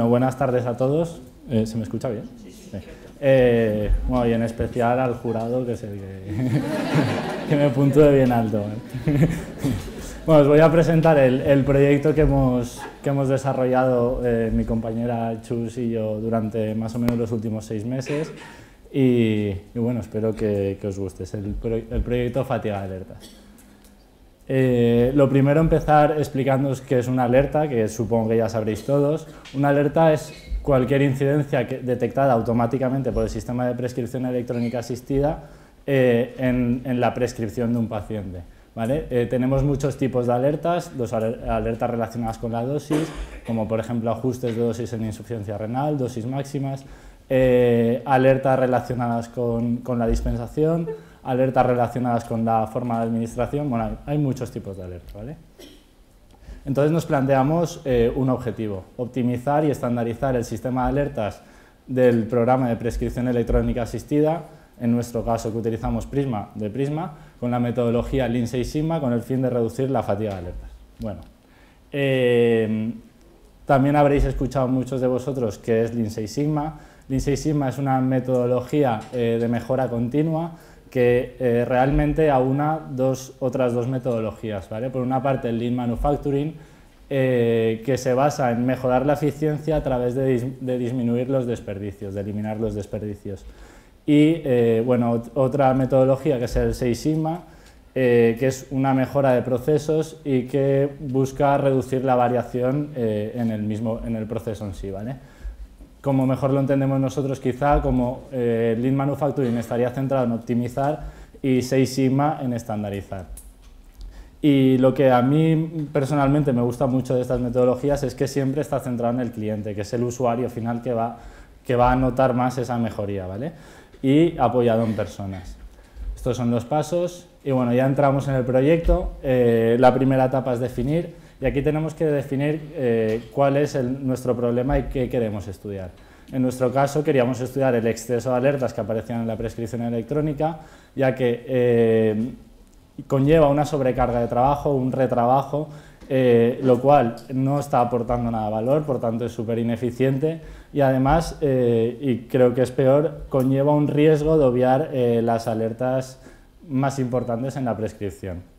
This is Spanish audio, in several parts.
Bueno, buenas tardes a todos. ¿Se me escucha bien? Sí. Bueno, y en especial al jurado, que es el que me puntúe bien alto. Bueno, os voy a presentar el proyecto que hemos desarrollado mi compañera Chus y yo durante más o menos los últimos 6 meses. Y bueno, espero que os guste. Es el proyecto Fatiga de Alertas. Lo primero, empezar explicándoos qué es una alerta, que supongo que ya sabréis todos. Una alerta es cualquier incidencia detectada automáticamente por el sistema de prescripción electrónica asistida en la prescripción de un paciente, ¿vale? Tenemos muchos tipos de alertas, alertas relacionadas con la dosis, como por ejemplo ajustes de dosis en insuficiencia renal, dosis máximas, alertas relacionadas con la dispensación, alertas relacionadas con la forma de administración. Bueno, hay muchos tipos de alerta, ¿vale? Entonces nos planteamos un objetivo: optimizar y estandarizar el sistema de alertas del programa de prescripción electrónica asistida, en nuestro caso que utilizamos Prisma, con la metodología Lean Six Sigma, con el fin de reducir la fatiga de alertas. Bueno, también habréis escuchado muchos de vosotros qué es Lean Six Sigma. Lean Six Sigma es una metodología de mejora continua que realmente aúna otras dos metodologías, ¿vale? Por una parte el Lean Manufacturing, que se basa en mejorar la eficiencia a través de disminuir los desperdicios, de eliminar los desperdicios. Y bueno, otra metodología que es el Six Sigma, que es una mejora de procesos y que busca reducir la variación en el proceso en sí, ¿vale? Como mejor lo entendemos nosotros, quizá como Lean Manufacturing estaría centrado en optimizar y Six Sigma en estandarizar. Y lo que a mí personalmente me gusta mucho de estas metodologías es que siempre está centrado en el cliente, que es el usuario final que va a notar más esa mejoría, ¿vale? Y apoyado en personas. Estos son los pasos y bueno, ya entramos en el proyecto. La primera etapa es definir. Y aquí tenemos que definir cuál es nuestro problema y qué queremos estudiar. En nuestro caso queríamos estudiar el exceso de alertas que aparecían en la prescripción electrónica, ya que conlleva una sobrecarga de trabajo, un retrabajo, lo cual no está aportando nada de valor, por tanto es súper ineficiente y además, y creo que es peor, conlleva un riesgo de obviar las alertas más importantes en la prescripción.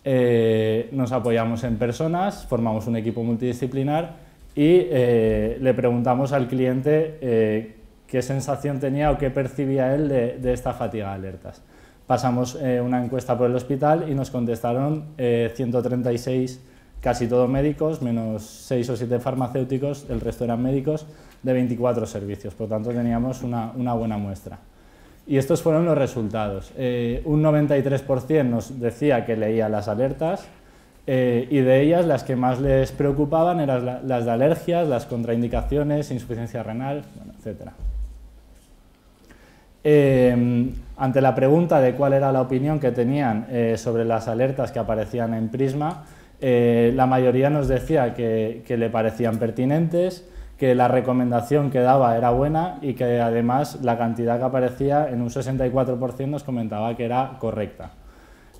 Nos apoyamos en personas, formamos un equipo multidisciplinar y le preguntamos al cliente qué sensación tenía o qué percibía él de esta fatiga de alertas. Pasamos una encuesta por el hospital y nos contestaron 136, casi todos médicos, menos 6 o 7 farmacéuticos, el resto eran médicos, de 24 servicios, por tanto teníamos una buena muestra. Y estos fueron los resultados. Un 93% nos decía que leía las alertas y de ellas las que más les preocupaban eran las de alergias, las contraindicaciones, insuficiencia renal, bueno, etc. Ante la pregunta de cuál era la opinión que tenían sobre las alertas que aparecían en Prisma, la mayoría nos decía que le parecían pertinentes, que la recomendación que daba era buena y que además la cantidad que aparecía en un 64% nos comentaba que era correcta.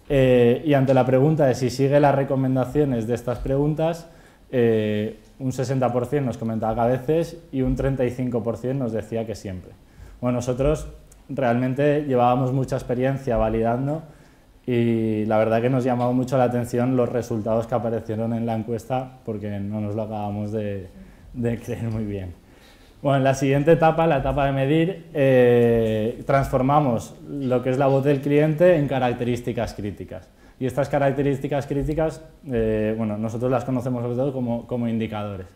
Y ante la pregunta de si sigue las recomendaciones de estas preguntas, un 60% nos comentaba que a veces y un 35% nos decía que siempre. Bueno, nosotros realmente llevábamos mucha experiencia validando y la verdad que nos llamaba mucho la atención los resultados que aparecieron en la encuesta porque no nos lo acabamos de creer muy bien. Bueno, en la siguiente etapa, la etapa de medir, transformamos lo que es la voz del cliente en características críticas. Y estas características críticas, bueno, nosotros las conocemos sobre todo como indicadores.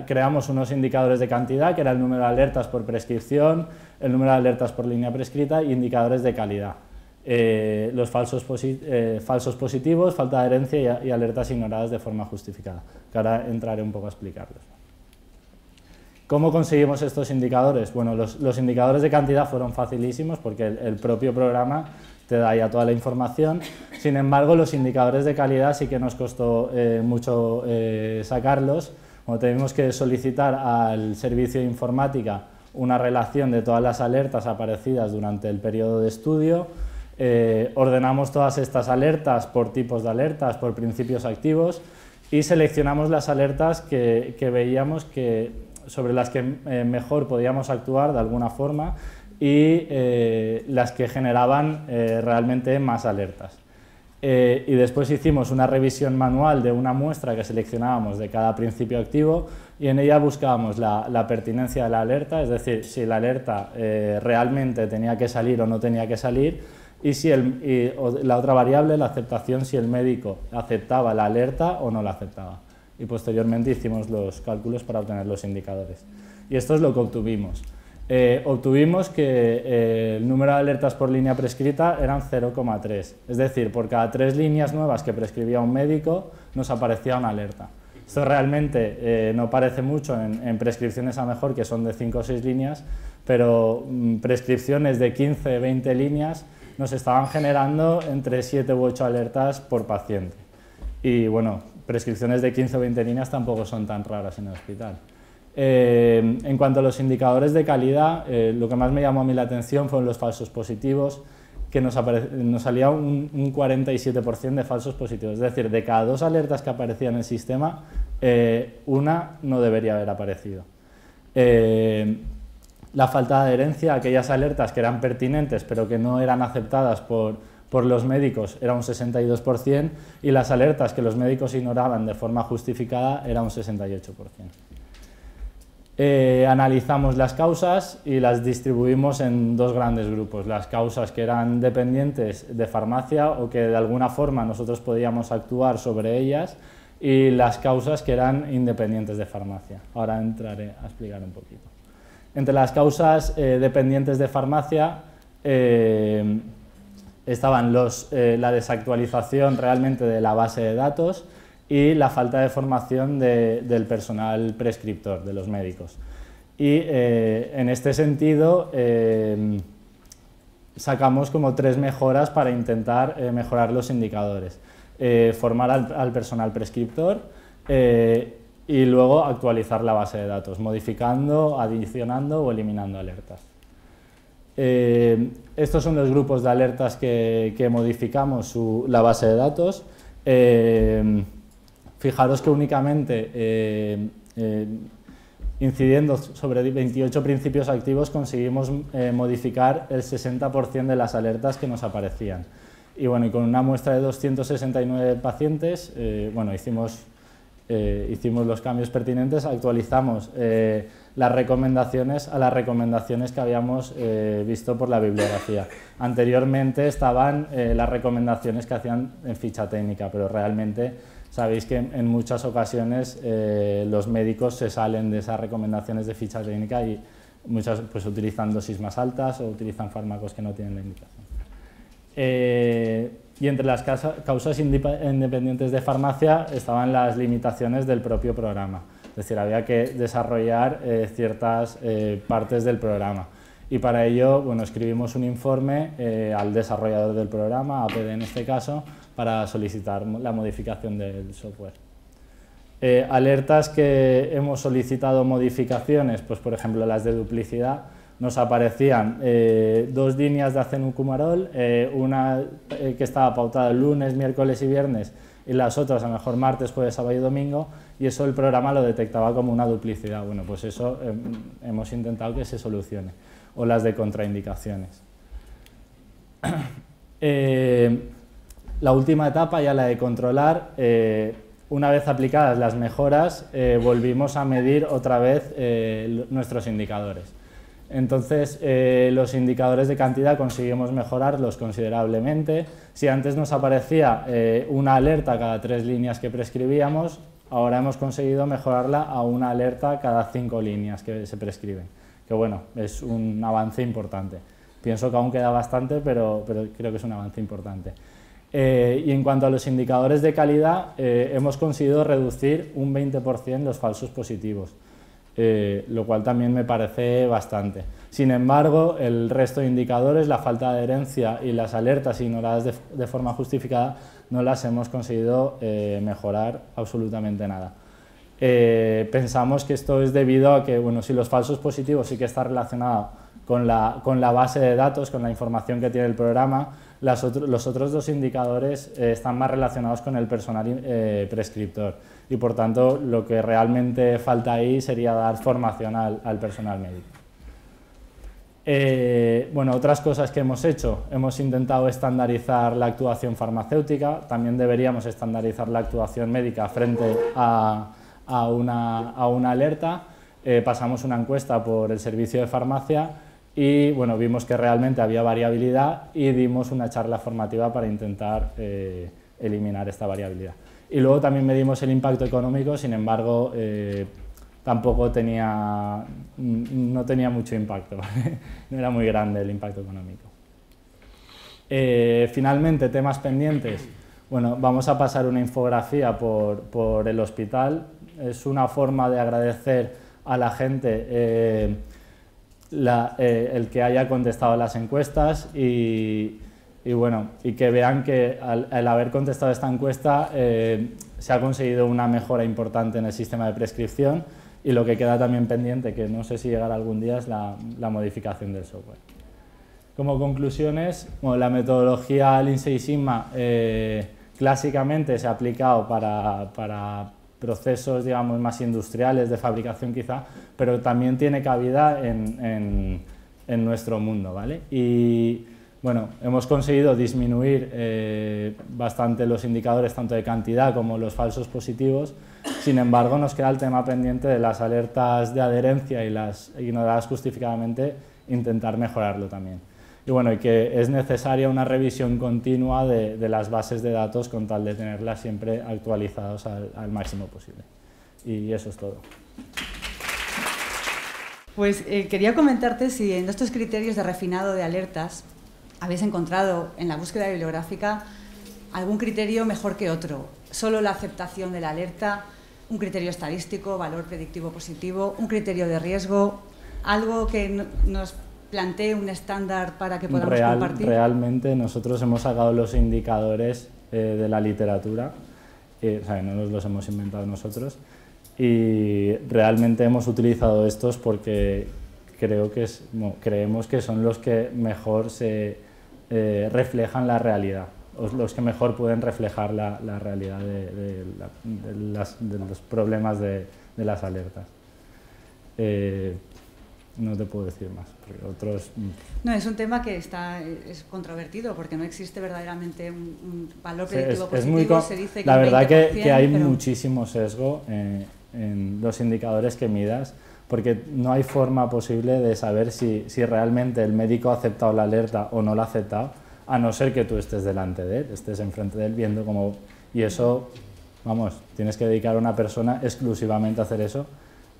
Creamos unos indicadores de cantidad, que era el número de alertas por prescripción, el número de alertas por línea prescrita y indicadores de calidad. Los falsos positivos, falta de adherencia y alertas ignoradas de forma justificada, que ahora entraré un poco a explicarlos. ¿Cómo conseguimos estos indicadores? Bueno, los indicadores de cantidad fueron facilísimos porque el propio programa te da ya toda la información. Sin embargo, los indicadores de calidad sí que nos costó mucho sacarlos. Bueno, tuvimos que solicitar al servicio de informática una relación de todas las alertas aparecidas durante el periodo de estudio. Ordenamos todas estas alertas por tipos de alertas, por principios activos y seleccionamos las alertas que veíamos sobre las que mejor podíamos actuar de alguna forma y las que generaban realmente más alertas. Y después hicimos una revisión manual de una muestra que seleccionábamos de cada principio activo y en ella buscábamos la pertinencia de la alerta, es decir, si la alerta realmente tenía que salir o no tenía que salir, y la otra variable, la aceptación, si el médico aceptaba la alerta o no la aceptaba. Y posteriormente hicimos los cálculos para obtener los indicadores. Y esto es lo que obtuvimos. Obtuvimos que el número de alertas por línea prescrita eran 0,3, es decir, por cada 3 líneas nuevas que prescribía un médico nos aparecía una alerta. Esto realmente no parece mucho en prescripciones a mejor, que son de 5 o 6 líneas, pero prescripciones de 15 o 20 líneas nos estaban generando entre 7 u 8 alertas por paciente. Y bueno, prescripciones de 15 o 20 líneas tampoco son tan raras en el hospital. En cuanto a los indicadores de calidad, lo que más me llamó a mí la atención fueron los falsos positivos, que nos salía un 47% de falsos positivos, es decir, de cada 2 alertas que aparecían en el sistema, una no debería haber aparecido. La falta de adherencia, aquellas alertas que eran pertinentes pero que no eran aceptadas por los médicos, era un 62%, y las alertas que los médicos ignoraban de forma justificada era un 68%. Analizamos las causas y las distribuimos en 2 grandes grupos, las causas que eran dependientes de farmacia o que de alguna forma nosotros podíamos actuar sobre ellas, y las causas que eran independientes de farmacia. Ahora entraré a explicar un poquito. Entre las causas dependientes de farmacia estaban la desactualización realmente de la base de datos y la falta de formación del personal prescriptor, de los médicos. Y en este sentido sacamos como 3 mejoras para intentar mejorar los indicadores. Formar al personal prescriptor y luego actualizar la base de datos, modificando, adicionando o eliminando alertas. Estos son los grupos de alertas que modificamos la base de datos. Fijaros que únicamente incidiendo sobre 28 principios activos conseguimos modificar el 60% de las alertas que nos aparecían. Y bueno, y con una muestra de 269 pacientes, bueno, hicimos los cambios pertinentes, actualizamos las recomendaciones a las recomendaciones que habíamos visto por la bibliografía. Anteriormente estaban las recomendaciones que hacían en ficha técnica, pero realmente sabéis que en muchas ocasiones los médicos se salen de esas recomendaciones de ficha técnica y muchas pues utilizan dosis más altas o utilizan fármacos que no tienen la indicación. Y entre las causas independientes de farmacia estaban las limitaciones del propio programa, es decir, había que desarrollar ciertas partes del programa. Y para ello, bueno, escribimos un informe al desarrollador del programa, APD en este caso, para solicitar la modificación del software. Alertas que hemos solicitado modificaciones, pues por ejemplo las de duplicidad, nos aparecían 2 líneas de acenocumarol, una que estaba pautada el lunes, miércoles y viernes, y las otras a lo mejor martes, jueves, sábado y domingo, y eso el programa lo detectaba como una duplicidad. Bueno, pues eso hemos intentado que se solucione. O las de contraindicaciones. La última etapa, ya la de controlar, una vez aplicadas las mejoras, volvimos a medir otra vez nuestros indicadores. Entonces, los indicadores de cantidad conseguimos mejorarlos considerablemente. Si antes nos aparecía una alerta cada 3 líneas que prescribíamos, ahora hemos conseguido mejorarla a una alerta cada 5 líneas que se prescriben. Que bueno, es un avance importante. Pienso que aún queda bastante, pero creo que es un avance importante. Y en cuanto a los indicadores de calidad, hemos conseguido reducir un 20% los falsos positivos, lo cual también me parece bastante. Sin embargo, el resto de indicadores, la falta de adherencia y las alertas ignoradas de forma justificada, no las hemos conseguido mejorar absolutamente nada. Pensamos que esto es debido a que, bueno, si los falsos positivos sí que está relacionado con la base de datos, con la información que tiene el programa. Los otros dos indicadores están más relacionados con el personal prescriptor y, por tanto, lo que realmente falta ahí sería dar formación al personal médico. Bueno, otras cosas que hemos hecho, hemos intentado estandarizar la actuación farmacéutica, también deberíamos estandarizar la actuación médica frente a una alerta. Pasamos una encuesta por el servicio de farmacia y bueno, vimos que realmente había variabilidad y dimos una charla formativa para intentar eliminar esta variabilidad. Y luego también medimos el impacto económico, sin embargo, tampoco no tenía mucho impacto, ¿vale? No era muy grande el impacto económico. Finalmente, temas pendientes. Bueno, vamos a pasar una infografía por el hospital. Es una forma de agradecer a la gente el que haya contestado las encuestas y que vean que al haber contestado esta encuesta se ha conseguido una mejora importante en el sistema de prescripción. Y lo que queda también pendiente, que no sé si llegará algún día, es la modificación del software. Como conclusiones, bueno, la metodología Lean Six Sigma clásicamente se ha aplicado para procesos, digamos, más industriales, de fabricación quizá, pero también tiene cabida en nuestro mundo, ¿vale? Y bueno, hemos conseguido disminuir bastante los indicadores, tanto de cantidad como los falsos positivos. Sin embargo, nos queda el tema pendiente de las alertas de adherencia y las ignoradas justificadamente, intentar mejorarlo también. Y bueno, y que es necesaria una revisión continua de las bases de datos con tal de tenerlas siempre actualizadas al máximo posible. Y eso es todo. Pues quería comentarte si en estos criterios de refinado de alertas habéis encontrado en la búsqueda bibliográfica algún criterio mejor que otro. Solo la aceptación de la alerta, un criterio estadístico, valor predictivo positivo, un criterio de riesgo, algo que nos plantee un estándar para que podamos compartir. Realmente nosotros hemos sacado los indicadores de la literatura, o sea, no nos los hemos inventado nosotros, y realmente hemos utilizado estos porque creemos que son los que mejor se reflejan la realidad, los que mejor pueden reflejar la realidad de los problemas de las alertas. No te puedo decir más, porque otros... No, es un tema que es controvertido, porque no existe verdaderamente un valor predictivo positivo. Se dice que la verdad que hay pero... muchísimo sesgo en los indicadores que midas, porque no hay forma posible de saber si realmente el médico ha aceptado la alerta o no la ha aceptado, a no ser que tú estés delante de él, estés enfrente de él viendo cómo... Y eso, vamos, tienes que dedicar a una persona exclusivamente a hacer eso,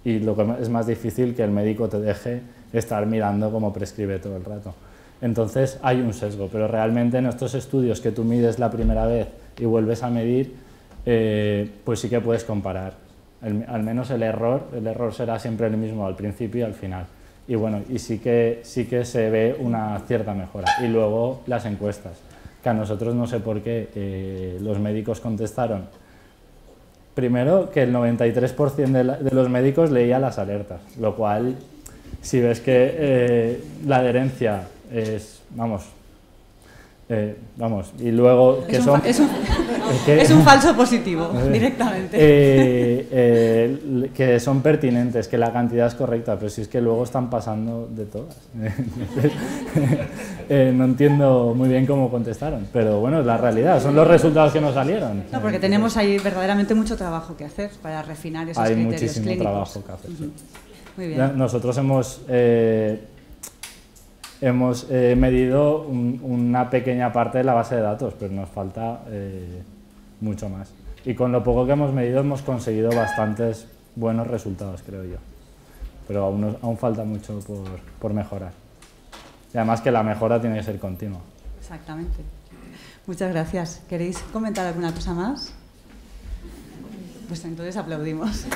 y lo que es más difícil que el médico te deje estar mirando cómo prescribe todo el rato. Entonces hay un sesgo, pero realmente en estos estudios que tú mides la primera vez y vuelves a medir, pues sí que puedes comparar. Al menos el error será siempre el mismo al principio y al final. Y bueno, y sí que se ve una cierta mejora. Y luego las encuestas, que a nosotros no sé por qué los médicos contestaron. Primero, que el 93% de los médicos leía las alertas, lo cual, si ves que la adherencia es, vamos, y luego que es un falso positivo, directamente. Que son pertinentes, que la cantidad es correcta, pero si es que luego están pasando de todas. No entiendo muy bien cómo contestaron, pero bueno, es la realidad, son los resultados que nos salieron. No, porque tenemos ahí verdaderamente mucho trabajo que hacer para refinar esos criterios clínicos. Hay muchísimo trabajo que hacer. Sí. Muy bien. Nosotros hemos medido una pequeña parte de la base de datos, pero nos falta mucho más. Y con lo poco que hemos medido hemos conseguido bastantes buenos resultados, creo yo. Pero aún falta mucho por mejorar. Y además que la mejora tiene que ser continua. Exactamente. Muchas gracias. ¿Queréis comentar alguna cosa más? Pues entonces aplaudimos.